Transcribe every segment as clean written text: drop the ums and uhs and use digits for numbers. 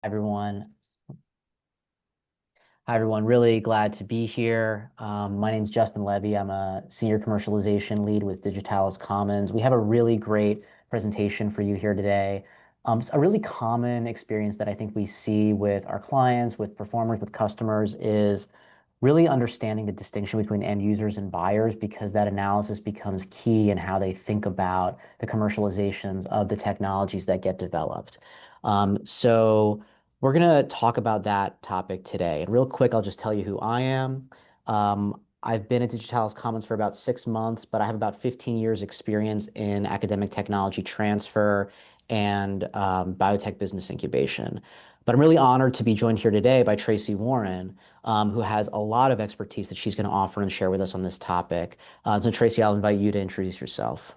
everyone. Hi, everyone. Really glad to be here. My name is Justin Levy. I'm a senior commercialization lead with Digitalis Commons. We have a really great presentation for you here today. It's a really common experience that I think we see with our clients, with performers, with customers is really understanding the distinction between end users and buyers because that analysis becomes key in how they think about the commercializations of the technologies that get developed. So we're going to talk about that topic today. And real quick, I'll just tell you who I am. I've been at Digitalis Commons for about 6 months, but I have about 15 years experience in academic technology transfer and biotech business incubation. But I'm really honored to be joined here today by Tracy Warren, who has a lot of expertise that she's going to offer and share with us on this topic. So Tracy, I'll invite you to introduce yourself.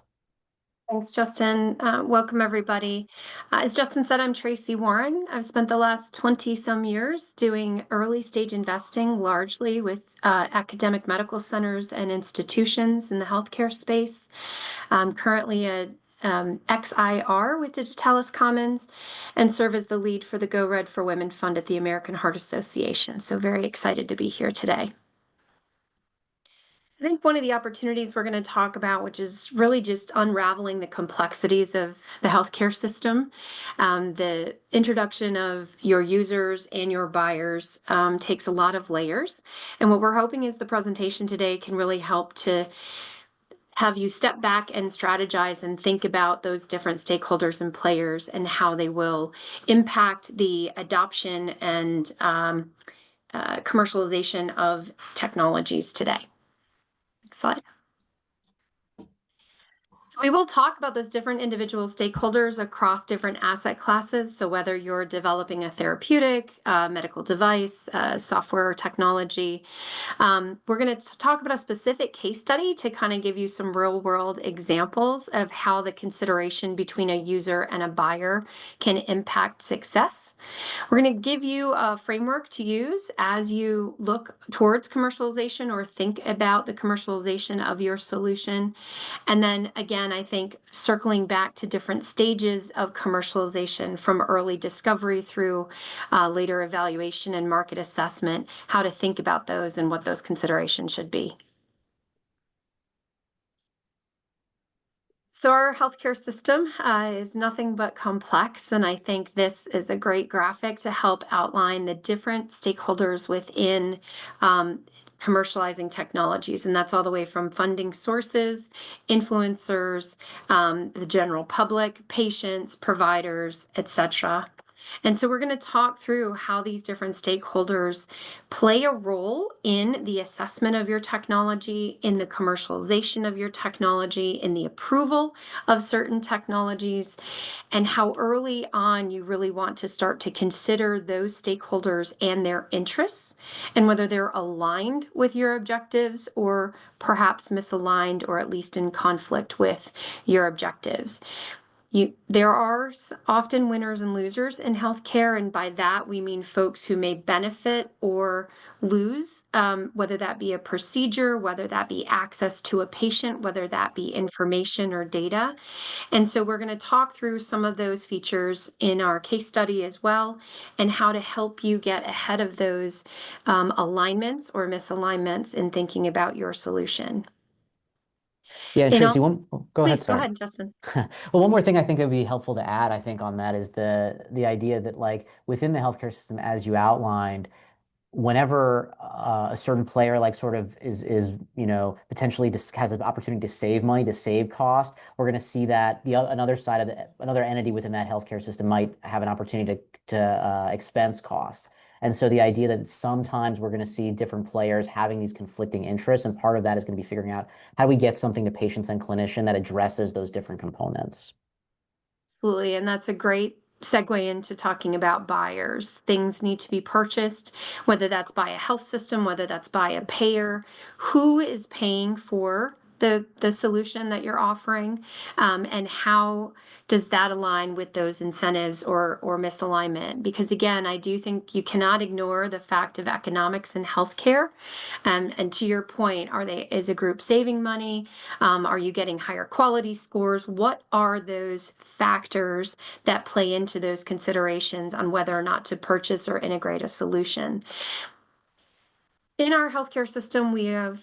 Thanks, Justin. Welcome, everybody. As Justin said, I'm Tracy Warren. I've spent the last 20-some years doing early stage investing, largely with academic medical centers and institutions in the healthcare space. I'm currently a XIR with Digitalis Commons and serve as the lead for the Go Red for Women Fund at the American Heart Association. So very excited to be here today. I think one of the opportunities we're going to talk about, which is really just unraveling the complexities of the healthcare system. The introduction of your users and your buyers takes a lot of layers. And what we're hoping is the presentation today can really help to have you step back and strategize and think about those different stakeholders and players and how they will impact the adoption and commercialization of technologies today. Next slide. So we will talk about those different individual stakeholders across different asset classes. So whether you're developing a therapeutic, medical device, software or technology, we're going to talk about a specific case study to kind of give you some real world examples of how the consideration between a user and a buyer can impact success. We're going to give you a framework to use as you look towards commercialization or think about the commercialization of your solution. And then again, I think circling back to different stages of commercialization from early discovery through later evaluation and market assessment, how to think about those and what those considerations should be. So our healthcare system is nothing but complex, and I think this is a great graphic to help outline the different stakeholders within commercializing technologies, and that's all the way from funding sources, influencers, the general public, patients, providers, etc. And so we're going to talk through how these different stakeholders play a role in the assessment of your technology, in the commercialization of your technology, in the approval of certain technologies, and how early on you really want to start to consider those stakeholders and their interests, and whether they're aligned with your objectives or perhaps misaligned or at least in conflict with your objectives. There are often winners and losers in healthcare, and by that we mean folks who may benefit or lose, whether that be a procedure, whether that be access to a patient, whether that be information or data. And so we're going to talk through some of those features in our case study as well, and how to help you get ahead of those alignments or misalignments in thinking about your solution. Yeah, and Tracy, go ahead, Please go sorry. ahead, Justin. Well, one more thing I think it would be helpful to add, I think, on that is the idea that like within the healthcare system, as you outlined, whenever a certain player like sort of is potentially has an opportunity to save money, to save cost, we're going to see that another side of another entity within that healthcare system might have an opportunity to expense costs. And so the idea that sometimes we're going to see different players having these conflicting interests, and part of that is going to be figuring out how do we get something to patients and clinician that addresses those different components. Absolutely, and that's a great segue into talking about buyers. Things need to be purchased, whether that's by a health system, whether that's by a payer. Who is paying for the solution that you're offering, and how does that align with those incentives or misalignment? Because again, I do think you cannot ignore the fact of economics in healthcare. And to your point, is a group saving money? Are you getting higher quality scores? What are those factors that play into those considerations on whether or not to purchase or integrate a solution? In our healthcare system, we have,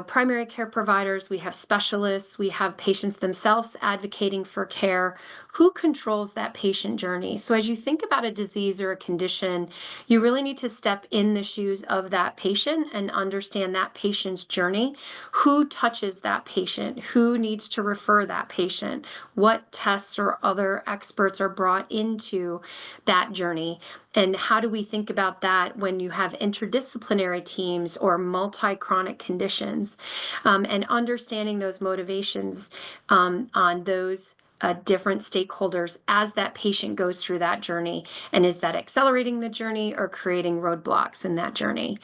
primary care providers, we have specialists, we have patients themselves advocating for care. Who controls that patient journey? So as you think about a disease or a condition, you really need to step in the shoes of that patient and understand that patient's journey. Who touches that patient? Who needs to refer that patient? What tests or other experts are brought into that journey? And how do we think about that when you have interdisciplinary teams or multi-chronic conditions, and understanding those motivations on those different stakeholders as that patient goes through that journey? And is that accelerating the journey or creating roadblocks in that journey?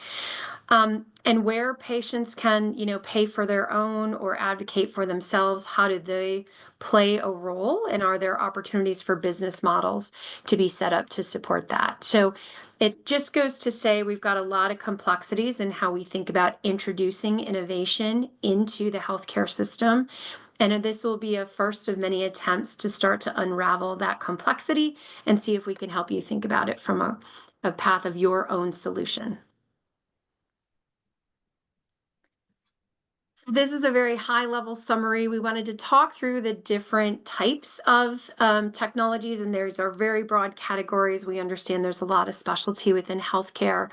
And where patients can, pay for their own or advocate for themselves, how do they play a role? And are there opportunities for business models to be set up to support that? So it just goes to say we've got a lot of complexities in how we think about introducing innovation into the healthcare system. And this will be a first of many attempts to start to unravel that complexity and see if we can help you think about it from a path of your own solution. So this is a very high-level summary. We wanted to talk through the different types of technologies, and there's are very broad categories. We understand there's a lot of specialty within healthcare.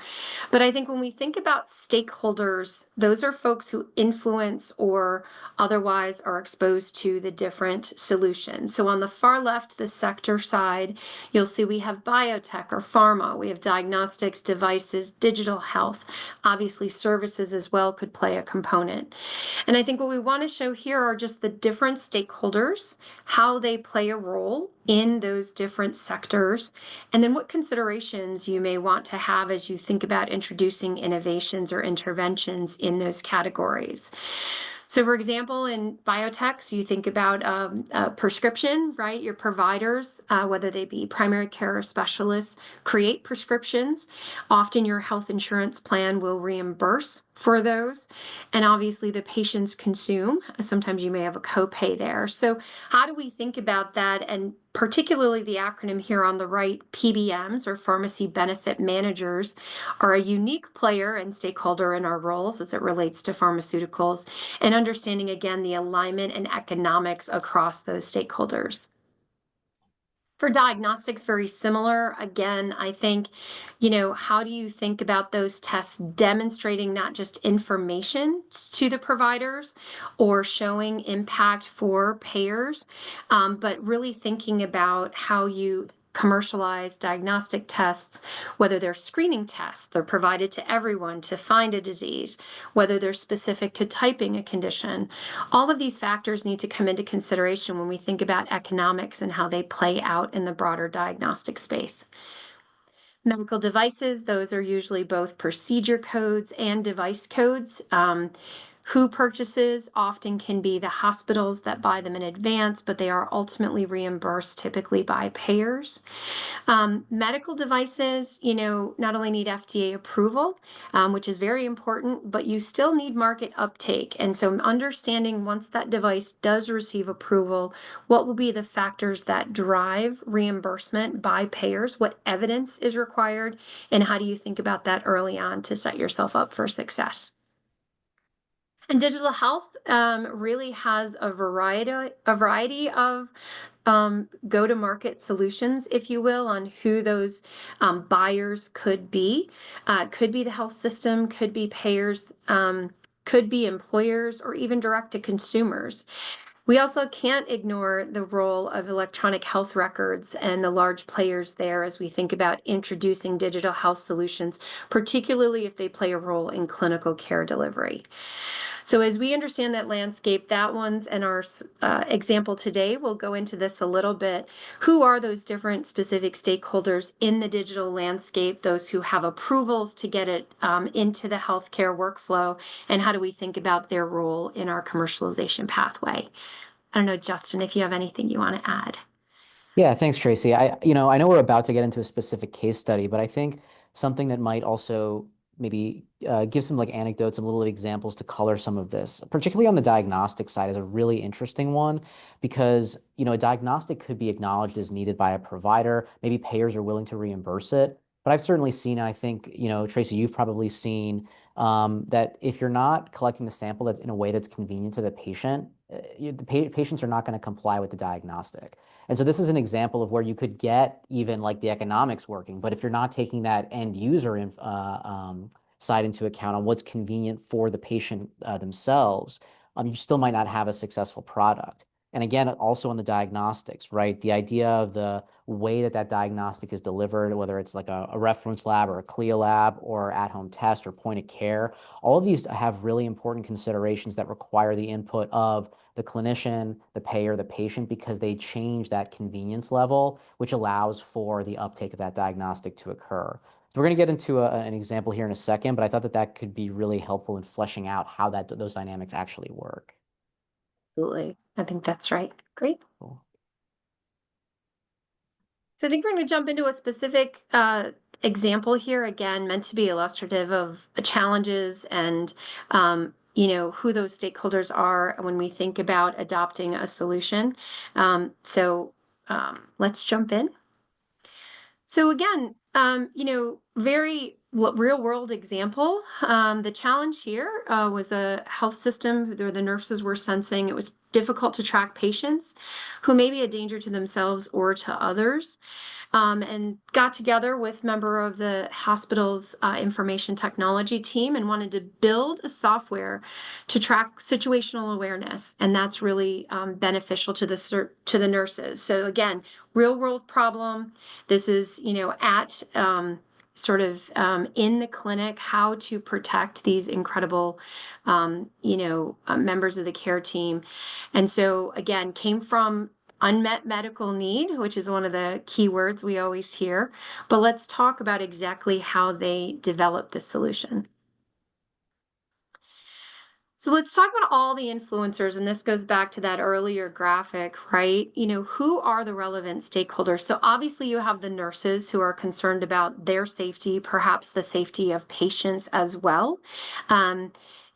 But I think when we think about stakeholders, those are folks who influence or otherwise are exposed to the different solutions. So on the far left, the sector side, you'll see we have biotech or pharma, we have diagnostics, devices, digital health. Obviously, services as well could play a component. And I think what we want to show here are just the different stakeholders, how they play a role in those different sectors, and then what considerations you may want to have as you think about introducing innovations or interventions in those categories. So for example, in biotechs, you think about a prescription, right? Your providers, whether they be primary care or specialists, create prescriptions. Often your health insurance plan will reimburse for those. And obviously the patients consume. Sometimes you may have a copay there. So how do we think about that? And particularly the acronym here on the right, PBMs or pharmacy benefit managers are a unique player and stakeholder in our roles as it relates to pharmaceuticals, and understanding again the alignment and economics across those stakeholders. For diagnostics, very similar. Again, I think, how do you think about those tests demonstrating not just information to the providers or showing impact for payers, but really thinking about how you commercialize diagnostic tests, whether they're screening tests, they're provided to everyone to find a disease, whether they're specific to typing a condition. All of these factors need to come into consideration when we think about economics and how they play out in the broader diagnostic space. Medical devices, those are usually both procedure codes and device codes. Who purchases often can be the hospitals that buy them in advance, but they are ultimately reimbursed typically by payers. Medical devices, not only need FDA approval, which is very important, but you still need market uptake. And so understanding once that device does receive approval, what will be the factors that drive reimbursement by payers, what evidence is required, and how do you think about that early on to set yourself up for success? And digital health really has a variety of go-to-market solutions, if you will, on who those buyers could be. Could be the health system, could be payers, could be employers, or even direct to consumers. We also can't ignore the role of electronic health records and the large players there as we think about introducing digital health solutions, particularly if they play a role in clinical care delivery. So as we understand that landscape, that one's and our example today, we'll go into this a little bit. Who are those different specific stakeholders in the digital landscape, those who have approvals to get it into the healthcare workflow, and how do we think about their role in our commercialization pathway? I don't know, Justin, if you have anything you want to add. Yeah, thanks, Tracy. I know we're about to get into a specific case study, but I think something that might also maybe give some like anecdotes and little examples to color some of this, particularly on the diagnostic side, is a really interesting one because, a diagnostic could be acknowledged as needed by a provider. Maybe payers are willing to reimburse it. But I've certainly seen, and I think, Tracy, you've probably seen that if you're not collecting the sample that's in a way that's convenient to the patient, patients are not going to comply with the diagnostic. And so this is an example of where you could get even like the economics working, but if you're not taking that end user side into account on what's convenient for the patient themselves, you still might not have a successful product. And again, also on the diagnostics, right? The idea of the way that that diagnostic is delivered, whether it's like a reference lab or a CLIA lab or at-home test or point of care, all of these have really important considerations that require the input of the clinician, the payer, the patient, because they change that convenience level, which allows for the uptake of that diagnostic to occur. So we're going to get into an example here in a second, but I thought that that could be really helpful in fleshing out how those dynamics actually work. Absolutely. I think that's right. Great. Cool. So I think we're going to jump into a specific example here, again, meant to be illustrative of the challenges and who those stakeholders are when we think about adopting a solution. Let's jump in. So again, very real world example. The challenge here was a health system where the nurses were sensing it was difficult to track patients who may be a danger to themselves or to others, and got together with member of the hospital's information technology team and wanted to build a software to track situational awareness, and that's really beneficial to the nurses. So again, real world problem. This is at in the clinic, how to protect these incredible members of the care team. And so again, came from unmet medical need, which is one of the key words we always hear. But let's talk about exactly how they developed this solution. So let's talk about all the influencers, and this goes back to that earlier graphic, right? Who are the relevant stakeholders? So obviously you have the nurses who are concerned about their safety, perhaps the safety of patients as well.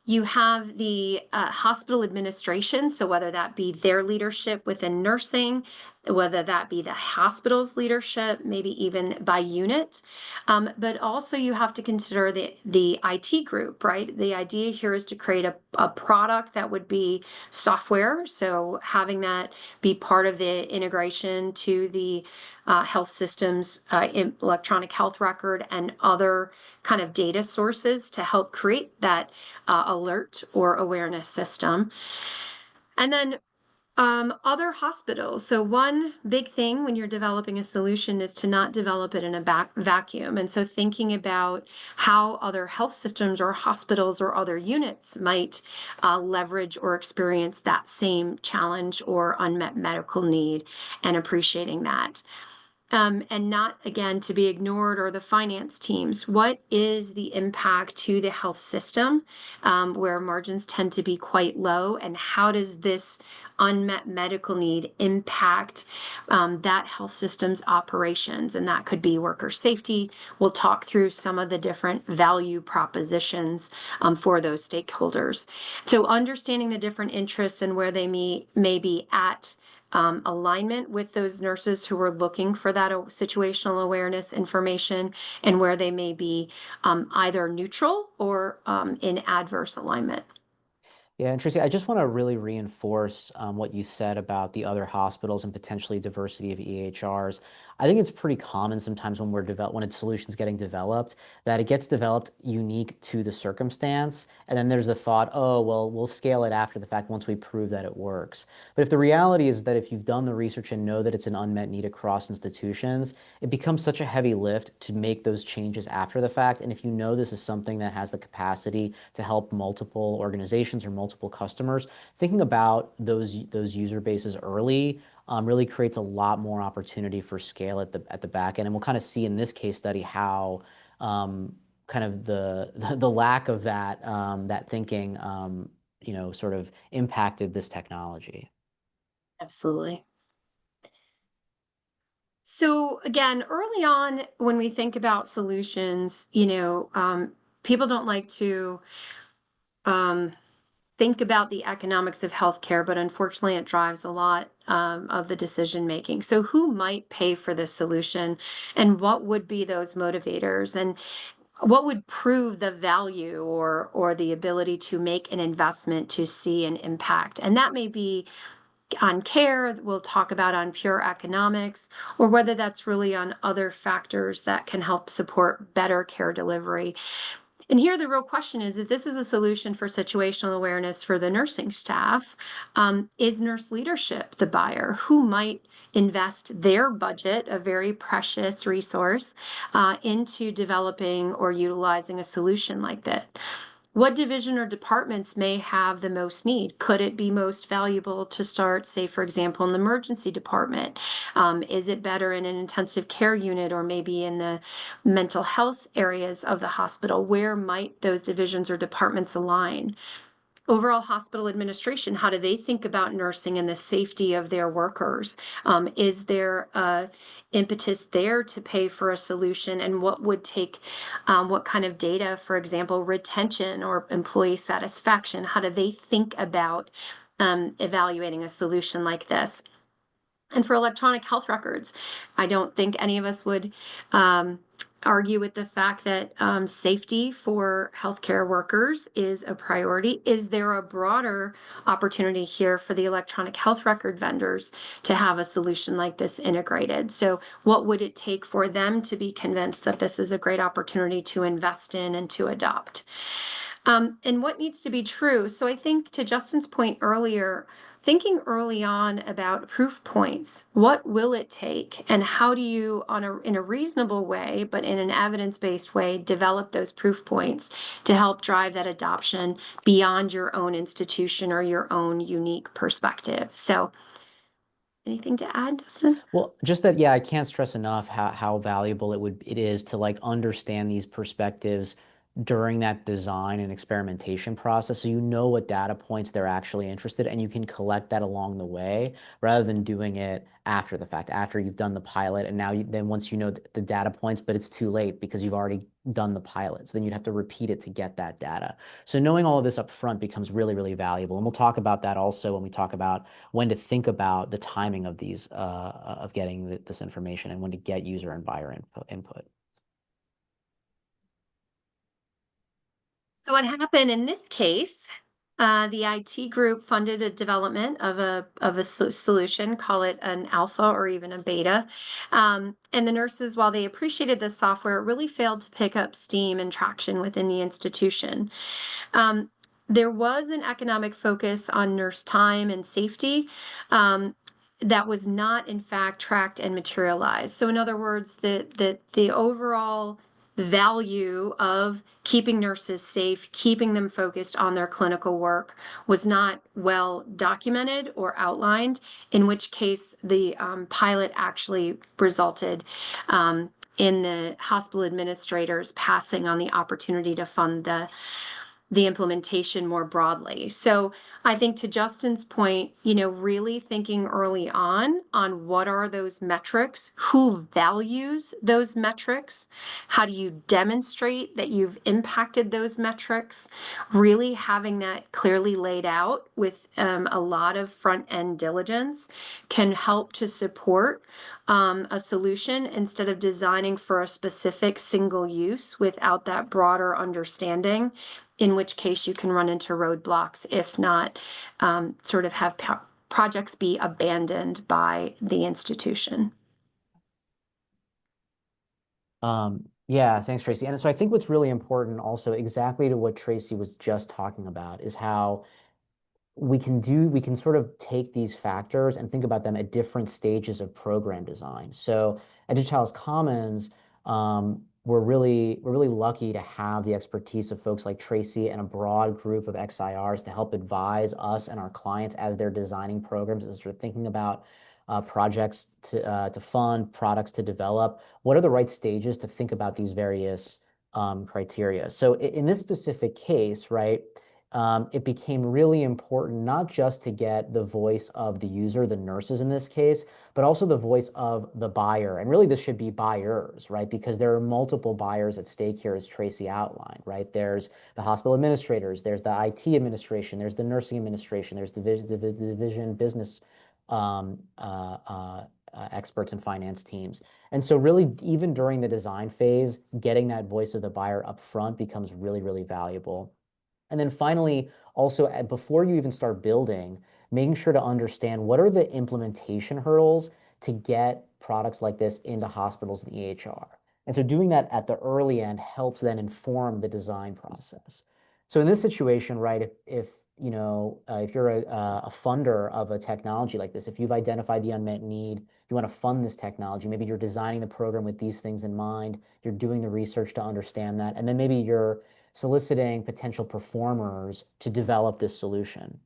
You have the hospital administration, so whether that be their leadership within nursing, whether that be the hospital's leadership, maybe even by unit. But also you have to consider the IT group, right? The idea here is to create a product that would be software. So having that be part of the integration to the health systems, electronic health record, and other kind of data sources to help create that alert or awareness system. And then other hospitals. So one big thing when you're developing a solution is to not develop it in a vacuum. And so thinking about how other health systems or hospitals or other units might leverage or experience that same challenge or unmet medical need, and appreciating that. And not, again, to be ignored, or the finance teams. What is the impact to the health system where margins tend to be quite low? And how does this unmet medical need impact that health system's operations? And that could be worker safety. We'll talk through some of the different value propositions for those stakeholders. So understanding the different interests and where they may be at alignment with those nurses who are looking for that situational awareness information, and where they may be either neutral or in adverse alignment. Yeah, and Tracy, I just want to really reinforce what you said about the other hospitals and potentially diversity of EHRs. I think it's pretty common sometimes when when a solution's getting developed, that it gets developed unique to the circumstance, and then there's the thought, oh, well, we'll scale it after the fact once we prove that it works. But if the reality is that if you've done the research and know that it's an unmet need across institutions, it becomes such a heavy lift to make those changes after the fact. And if you know this is something that has the capacity to help multiple organizations or multiple customers, thinking about those user bases early really creates a lot more opportunity for scale at the back end. And we'll kind of see in this case study how kind of the lack of that thinking sort of impacted this technology. Absolutely. So again, early on, when we think about solutions, people don't like to um, think about the economics of healthcare, but unfortunately, it drives a lot of the decision making. So, who might pay for this solution, and what would be those motivators, and what would prove the value or the ability to make an investment to see an impact? And that may be on care, we'll talk about on pure economics, or whether that's really on other factors that can help support better care delivery. And here the real question is if this is a solution for situational awareness for the nursing staff, is nurse leadership the buyer? Who might invest their budget, a very precious resource, into developing or utilizing a solution like that? What division or departments may have the most need? Could it be most valuable to start, say, for example, in the emergency department? Is it better in an intensive care unit or maybe in the mental health areas of the hospital? Where might those divisions or departments align? Overall hospital administration, how do they think about nursing and the safety of their workers? Is there impetus there to pay for a solution? And what would take, what kind of data, for example, retention or employee satisfaction? How do they think about evaluating a solution like this? And for electronic health records, I don't think any of us would argue with the fact that safety for healthcare workers is a priority. Is there a broader opportunity here for the electronic health record vendors to have a solution like this integrated? So, what would it take for them to be convinced that this is a great opportunity to invest in and to adopt? And what needs to be true? So I think to Justin's point earlier, thinking early on about proof points, what will it take, and how do you, in a reasonable way, but in an evidence-based way, develop those proof points to help drive that adoption beyond your own institution or your own unique perspective? So, anything to add, Justin? Well, just that, yeah, I can't stress enough how valuable it is to like understand these perspectives during that design and experimentation process so you know what data points they're actually interested in, and you can collect that along the way rather than doing it after the fact, after you've done the pilot and now then once you know the data points, but it's too late because you've already done the pilot. So then you'd have to repeat it to get that data. So knowing all of this up front becomes really, really valuable. And we'll talk about that also when we talk about when to think about the timing of these of getting this information and when to get user and buyer input. So what happened in this case, the IT group funded a development of a solution, call it an alpha or even a beta. And the nurses, while they appreciated the software, it really failed to pick up steam and traction within the institution. Um, there was an economic focus on nurse time and safety that was not, in fact, tracked and materialized. So, in other words, the overall value of keeping nurses safe, keeping them focused on their clinical work was not well documented or outlined, in which case the pilot actually resulted in the hospital administrators passing on the opportunity to fund the implementation more broadly. So I think to Justin's point, really thinking early on what are those metrics, who values those metrics, how do you demonstrate that you've impacted those metrics, really having that clearly laid out with a lot of front end diligence can help to support a solution instead of designing for a specific single use without that broader understanding in which case you can run into roadblocks, if not sort of have projects be abandoned by the institution. Yeah, thanks, Tracy. And so I think what's really important also, exactly to what Tracy was just talking about, is how we can sort of take these factors and think about them at different stages of program design. So at Digitalis Commons, we're really lucky to have the expertise of folks like Tracy and a broad group of XIRs to help advise us and our clients as they're designing programs, as they're thinking about projects to fund, products to develop. What are the right stages to think about these various criteria? So in this specific case, right? It became really important not just to get the voice of the user, the nurses in this case, but also the voice of the buyer. And really, this should be buyers, right? Because there are multiple buyers at stake here, as Tracy outlined, right? There's the hospital administrators, there's the IT administration, there's the nursing administration, there's the division business um, uh, uh, experts and finance teams. And so really, even during the design phase, getting that voice of the buyer up front becomes really, really valuable. And then finally, also before you even start building, making sure to understand what are the implementation hurdles to get products like this into hospitals and EHR. And so doing that at the early end helps then inform the design process. So in this situation, right, if you know if you're a funder of a technology like this, if you've identified the unmet need, you want to fund this technology, maybe you're designing the program with these things in mind, you're doing the research to understand that, and then maybe you're soliciting potential performers to develop this solution.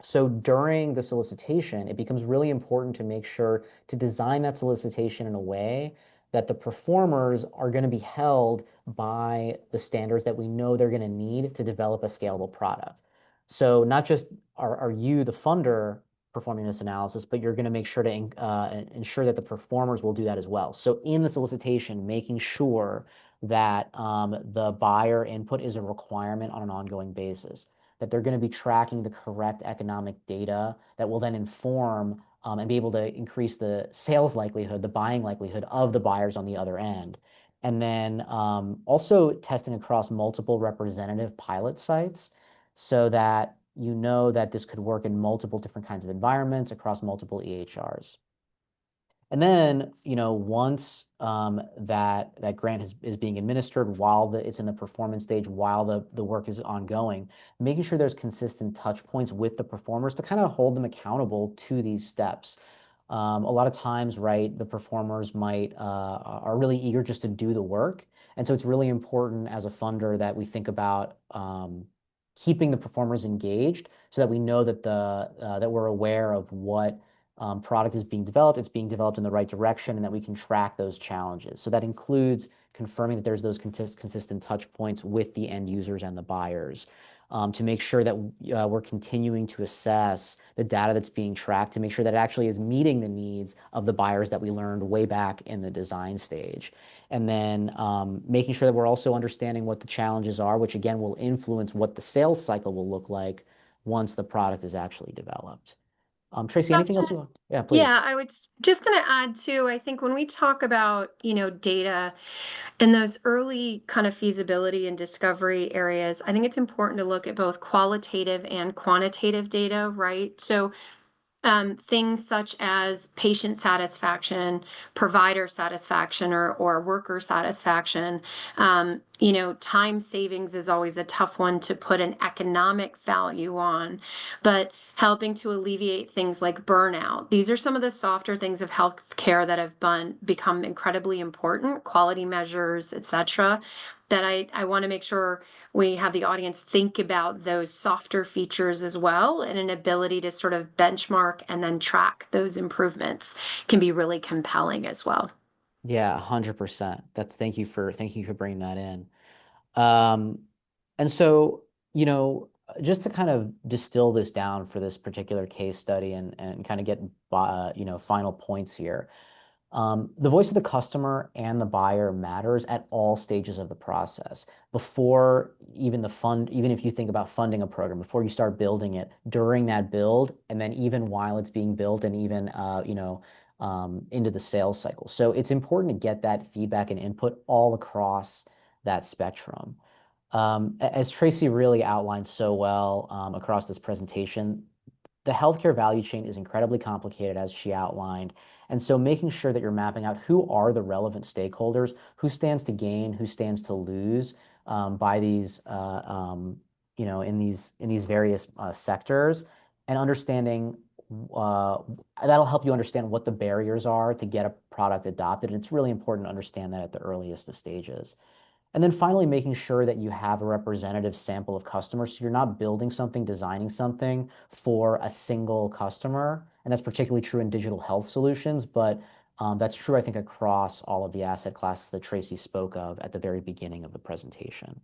So during the solicitation, it becomes really important to make sure to design that solicitation in a way that the performers are going to be held by the standards that we know they're going to need to develop a scalable product. So not just are you, the funder, performing this analysis, but you're going to make sure to ensure that the performers will do that as well. So in the solicitation, making sure that the buyer input is a requirement on an ongoing basis, that they're going to be tracking the correct economic data that will then inform and be able to increase the sales likelihood, the buying likelihood of the buyers on the other end. And then also testing across multiple representative pilot sites so that you know that this could work in multiple different kinds of environments across multiple EHRs. And then, you know, once that grant is being administered while it's in the performance stage, while the work is ongoing, making sure there's consistent touch points with the performers to kind of hold them accountable to these steps. A lot of times, right, the performers might are really eager just to do the work. And so it's really important as a funder that we think about keeping the performers engaged so that we know that that we're aware of what product is being developed, it's being developed in the right direction, and that we can track those challenges. So that includes confirming that there's those consistent touch points with the end users and the buyers to make sure that we're continuing to assess the data that's being tracked to make sure that it actually is meeting the needs of the buyers that we learned way back in the design stage. And then making sure that we're also understanding what the challenges are, which again will influence what the sales cycle will look like once the product is actually developed. Tracy, anything else Justin, you want? Yeah, yeah, please. I was just going to add too, I think when we talk about, data in those early kind of feasibility and discovery areas, I think it's important to look at both qualitative and quantitative data, right? So things such as patient satisfaction, provider satisfaction, or worker satisfaction. Time savings is always a tough one to put an economic value on, but helping to alleviate things like burnout. These are some of the softer things of healthcare that have become incredibly important, quality measures, etc. That I want to make sure we have the audience think about those softer features as well, and an ability to sort of benchmark and then track those improvements can be really compelling as well. Yeah, 100%. Thank you for bringing that in. Um, and so, you know, just to kind of distill this down for this particular case study and kind of get final points here. The voice of the customer and the buyer matters at all stages of the process. Before even even if you think about funding a program, before you start building it, during that build, and then even while it's being built, and even into the sales cycle. So it's important to get that feedback and input all across that spectrum. As Tracy really outlined so well across this presentation, the healthcare value chain is incredibly complicated, as she outlined. And so making sure that you're mapping out who are the relevant stakeholders, who stands to gain, who stands to lose by these, in these various sectors, and understanding that'll help you understand what the barriers are to get a product adopted. And it's really important to understand that at the earliest of stages. And then finally, making sure that you have a representative sample of customers. So you're not building something, designing something for a single customer. And that's particularly true in digital health solutions, but that's true, I think, across all of the asset classes that Tracy spoke of at the very beginning of the presentation.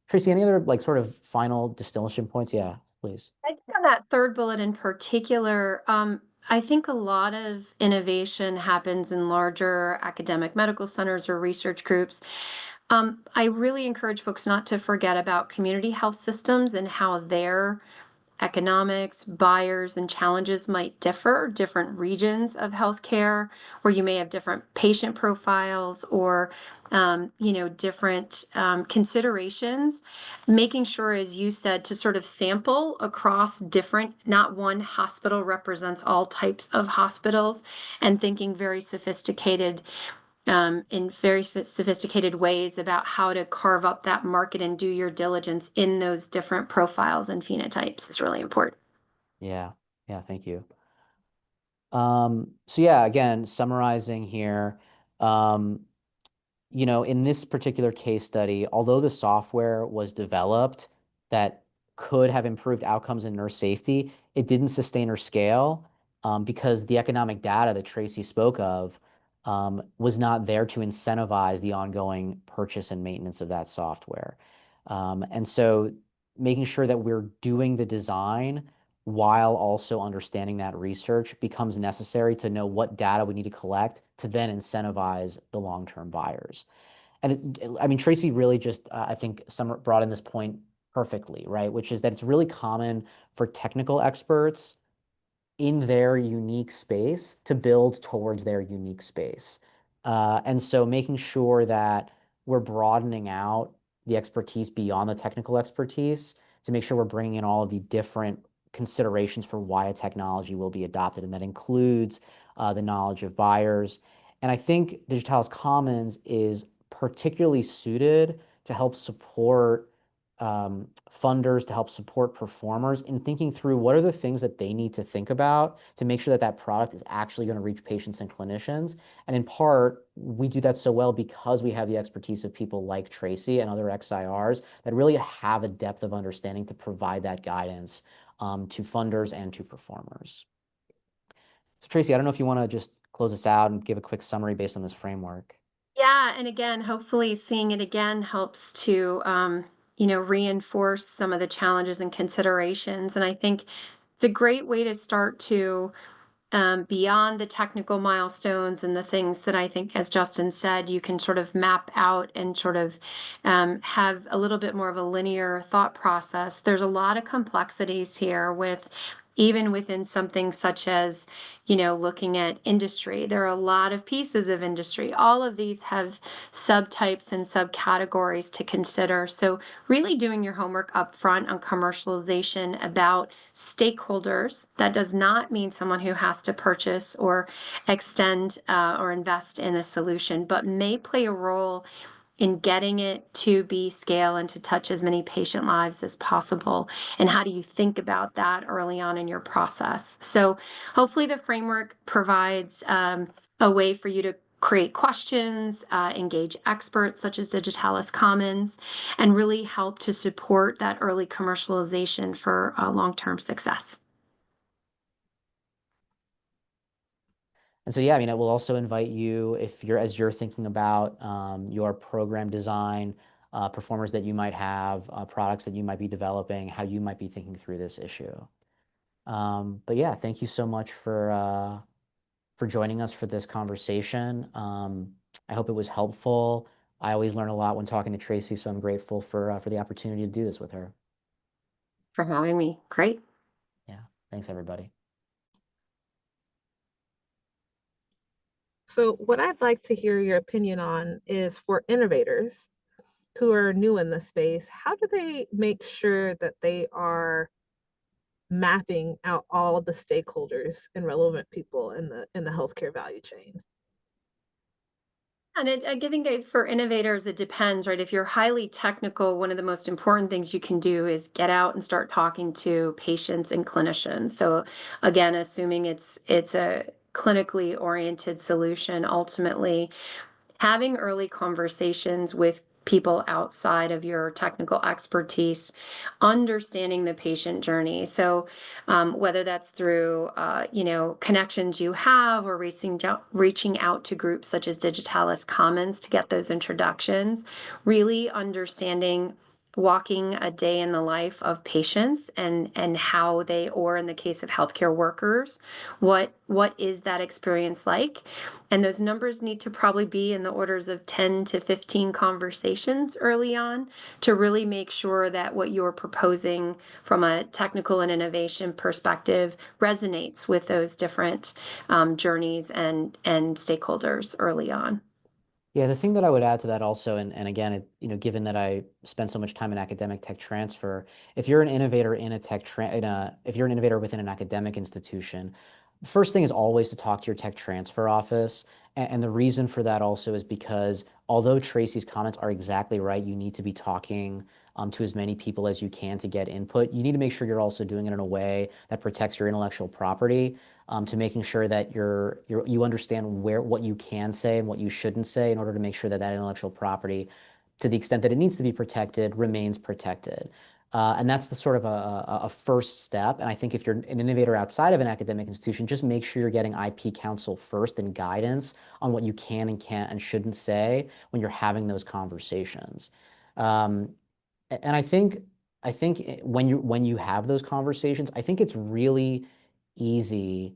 Tracy, any other like sort of final distillation points? Yeah, please. I think on that third bullet in particular, I think a lot of innovation happens in larger academic medical centers or research groups. I really encourage folks not to forget about community health systems and how their economics, buyers, and challenges might differ, different regions of healthcare, where you may have different patient profiles or different considerations. Making sure, as you said, to sort of sample across different, not one hospital represents all types of hospitals, and thinking very sophisticated in very sophisticated ways about how to carve up that market and do your diligence in those different profiles and phenotypes is really important. Yeah, yeah, thank you. So yeah, again, summarizing here, um, in this particular case study, although the software was developed that could have improved outcomes in nurse safety, it didn't sustain or scale because the economic data that Tracy spoke of was not there to incentivize the ongoing purchase and maintenance of that software. And so making sure that we're doing the design while also understanding that research becomes necessary to know what data we need to collect to then incentivize the long-term buyers. And I mean, Tracy really just, I think, brought in this point perfectly, right? Which is that it's really common for technical experts in their unique space to build towards their unique space. And so making sure that we're broadening out the expertise beyond the technical expertise to make sure we're bringing in all of the different considerations for why a technology will be adopted. And that includes the knowledge of buyers. And I think Digitalis Commons is particularly suited to help support funders, to help support performers in thinking through what are the things that they need to think about to make sure that that product is actually going to reach patients and clinicians. And in part, we do that so well because we have the expertise of people like Tracy and other XIRs that really have a depth of understanding to provide that guidance to funders and to performers. So Tracy, I don't know if you want to just close us out and give a quick summary based on this framework. Yeah, and again, hopefully seeing it again helps to reinforce some of the challenges and considerations. And I think it's a great way to start to beyond the technical milestones and the things that I think, as Justin said, you can sort of map out and sort of have a little bit more of a linear thought process. There's a lot of complexities here with even within something such as, looking at industry. There are a lot of pieces of industry. All of these have subtypes and subcategories to consider. So really doing your homework up front on commercialization about stakeholders. That does not mean someone who has to purchase or extend or invest in a solution, but may play a role in getting it to be scale and to touch as many patient lives as possible. And how do you think about that early on in your process? So hopefully the framework provides a way for you to create questions, engage experts such as Digitalis Commons, and really help to support that early commercialization for long-term success. And so, yeah, I mean, I will also invite you if as you're thinking about your program design, performers that you might have, products that you might be developing, how you might be thinking through this issue. But yeah, thank you so much for joining us for this conversation. I hope it was helpful. I always learn a lot when talking to Tracy, so I'm grateful for the opportunity to do this with her. For having me. Great. Yeah, thanks everybody. So what I'd like to hear your opinion on is for innovators, who are new in the space, how do they make sure that they are mapping out all of the stakeholders and relevant people in the healthcare value chain? And I think for innovators, it depends, right? If you're highly technical, one of the most important things you can do is get out and start talking to patients and clinicians. So again, assuming it's a clinically oriented solution, ultimately having early conversations with people outside of your technical expertise, understanding the patient journey. So whether that's through connections you have, or reaching out to groups such as Digitalis Commons to get those introductions, really understanding walking a day in the life of patients and how they, or in the case of healthcare workers, what is that experience like. And those numbers need to probably be in the orders of 10 to 15 conversations early on to really make sure that what you're proposing from a technical and innovation perspective resonates with those different journeys and stakeholders early on. Yeah, the thing that I would add to that also, and again, given that I spend so much time in academic tech transfer, if you're an innovator in a if you're an innovator within an academic institution, the first thing is always to talk to your tech transfer office. And the reason for that also is because although Tracy's comments are exactly right, you need to be talking to as many people as you can to get input. You need to make sure you're also doing it in a way that protects your intellectual property, to making sure that you understand what you can say and what you shouldn't say in order to make sure that that intellectual property, to the extent that it needs to be protected, remains protected. And that's the sort of a first step. And I think if you're an innovator outside of an academic institution, just make sure you're getting IP counsel first and guidance on what you can and can't and shouldn't say when you're having those conversations. Um, and I think when you have those conversations, I think it's really easy,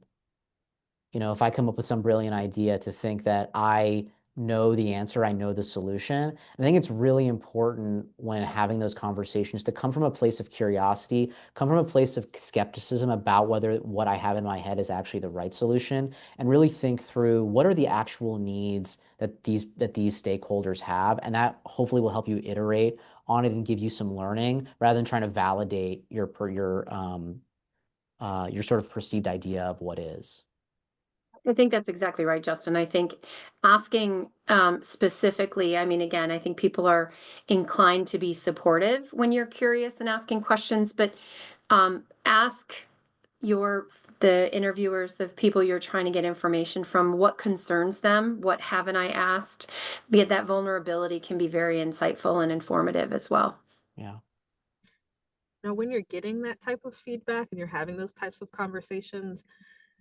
if I come up with some brilliant idea, to think that I know the answer, I know the solution. I think it's really important when having those conversations to come from a place of curiosity, come from a place of skepticism about whether what I have in my head is actually the right solution, and really think through what are the actual needs that these stakeholders have, and that hopefully will help you iterate on it and give you some learning rather than trying to validate your sort of perceived idea of what is. I think that's exactly right, Justin. I think asking specifically, I mean, again, I think people are inclined to be supportive when you're curious and asking questions, but ask your the interviewers, the people you're trying to get information from, what concerns them, what haven't I asked? Be it that vulnerability can be very insightful and informative as well. Yeah. Now, when you're getting that type of feedback and you're having those types of conversations,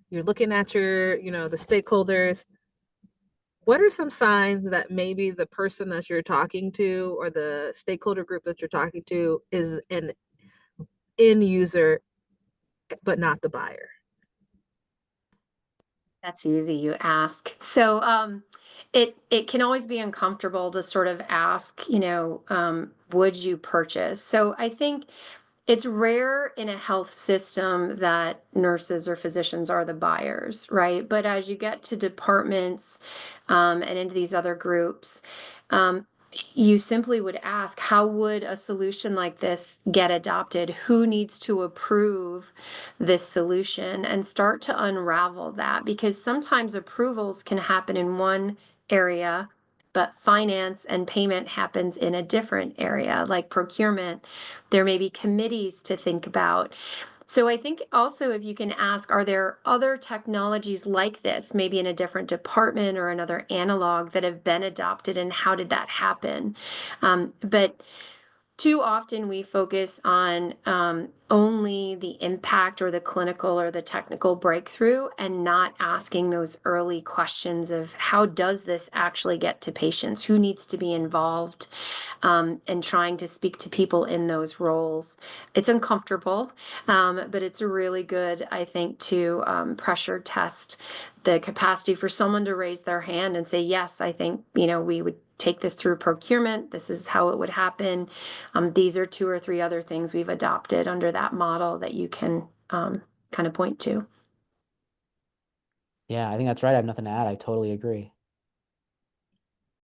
you're looking at the stakeholders. What are some signs that maybe the person that you're talking to or the stakeholder group that you're talking to is an end user, but not the buyer? That's easy, you ask. So it can always be uncomfortable to sort of ask, would you purchase? So I think it's rare in a health system that nurses or physicians are the buyers, right? But as you get to departments and into these other groups, um, you simply would ask, how would a solution like this get adopted? Who needs to approve this solution? And start to unravel that, because sometimes approvals can happen in one area, but finance and payment happens in a different area, like procurement. There may be committees to think about. So I think also if you can ask, are there other technologies like this, maybe in a different department or another analog, that have been adopted, and how did that happen? But too often we focus on only the impact or the clinical or the technical breakthrough, and not asking those early questions of how does this actually get to patients? Who needs to be involved? And trying to speak to people in those roles. It's uncomfortable, but it's really good, I think, to pressure test the capacity for someone to raise their hand and say, yes, I think, we would take this through procurement. This is how it would happen. These are two or three other things we've adopted under that model that you can kind of point to. Yeah, I think that's right. I have nothing to add. I totally agree.